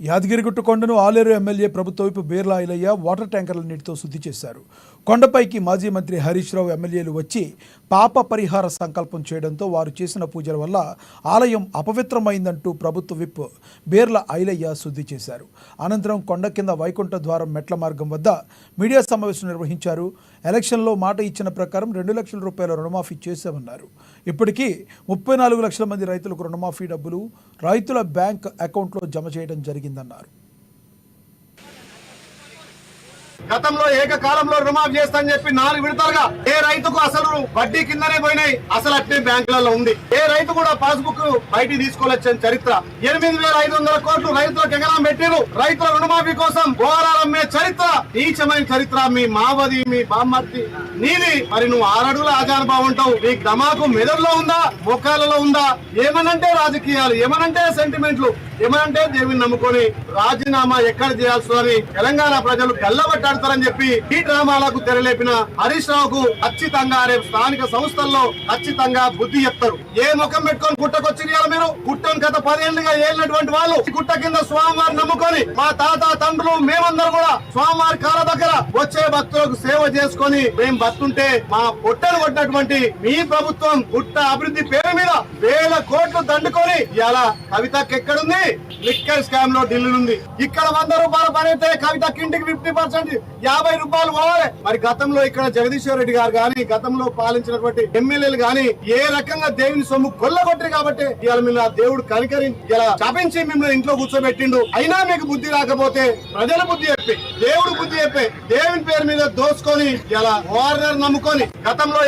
యాదగిరిగుట్ట కొండను ఆలేరు ఎమ్మెల్యే ప్రభుత్వ వైపు బీర్లా ఐలయ్య వాటర్ ట్యాంకర్ల నీటితో శుద్ధి చేశారు. కొండపైకి మాజీ మంత్రి హరీష్ రావు ఎమ్మెల్యేలు వచ్చి పాప పరిహార సంకల్పం చేయడంతో వారు చేసిన పూజల వల్ల ఆలయం అపవిత్రమైందంటూ ప్రభుత్వ విప్ బీర్లా ఐలయ్య శుద్ధి చేశారు. అనంతరం కొండ కింద వైకుంఠ ద్వారం మెట్ల మార్గం వద్ద మీడియా సమావేశం నిర్వహించారు. ఎలక్షన్లో మాట ఇచ్చిన ప్రకారం 2 లక్షల రూపాయల రుణమాఫీ చేశామన్నారు. ఇప్పటికీ 34 లక్షల మంది రైతులకు రుణమాఫీ డబ్బులు రైతుల బ్యాంక్ అకౌంట్లో జమ చేయడం జరిగిందన్నారు. గతంలో ఏకకాలంలో రుణమాఫీ చేస్తానని చెప్పి 4 విడతలుగా ఏ రైతుకు అసలు వడ్డీ కిందనే పోయినాయి, అసలు అట్నే బ్యాంకులలో ఉంది. ఏ రైతు కూడా పాస్బుక్ బయటికి తీసుకోలేని చరిత్ర. 8,500 కోట్లు రైతులకు ఎగరం పెట్టారు. రైతుల రుణమాఫీ కోసం పోరాటం అమ్మే చరిత్ర, నీచమైన చరిత్ర మీ మావది, మీ బామ్మర్తి నీది. మరి నువ్వు 6 అడుగుల ఆజానుభావం ఉంటావు. నీ దమాకు మెదడులో ఉందా, మొక్కలలో ఉందా? ఏమనంటే రాజకీయాలు, ఏమనంటే సెంటిమెంట్లు, ఏమనంటే దేవుని నమ్ముకొని రాజీనామా ఎక్కడ చేయాల్సి తెలంగాణ ప్రజలు గల్లబట్టాడతారని చెప్పి ఈ డ్రామాలకు తెరలేపిన హరీష్ రావుకు ఖచ్చితంగా రేపు స్థానిక సంస్థల్లో ఖచ్చితంగా బుద్ధి చెప్తారు. ఏ ముఖం పెట్టుకొని గుట్టకొచ్చి మీరు గుట్టను గత 10 ఏళ్లుగా ఏలినటువంటి వాళ్ళు గుట్ట కింద స్వామివారి నమ్ముకొని మా తాత తండ్రులు మేమందరూ కూడా స్వామివారి కాళ్ళ దగ్గర వచ్చే భక్తులకు సేవ చేసుకొని మేము బతుంటే మా పొట్టలు కొట్టినటువంటి మీ ప్రభుత్వం గుట్ట అభివృద్ధి పేరు మీద 1000 కోట్లు దండుకొని ఇలా కవితకి ఎక్కడుంది? లిక్కర్ స్కామ్ లో ఢిల్లీ ఉంది. ఇక్కడ 100 రూపాయలు పని అయితే కవితకి ఇంటికి 50% 50 రూపాయలు పోవాలి. మరి గతంలో ఇక్కడ జగదీశ్వర్ రెడ్డి గారు గాని, గతంలో పాలించినటువంటి ఎమ్మెల్యేలు గాని ఏ రకంగా దేవుని సొమ్ము కొల్లగొట్టారు కాబట్టి ఇవాళ మీరు ఆ దేవుడు కనికరి ఇలా చపించి మిమ్మల్ని ఇంట్లో కూర్చోబెట్టిండు. అయినా మీకు బుద్ధి రాకపోతే ప్రజల బుద్ధి చెప్పి, దేవుడు బుద్ధి చెప్పి, దేవుని పేరు మీద దోచుకొని ఇలా వార్నర్ నమ్ముకొని గతంలో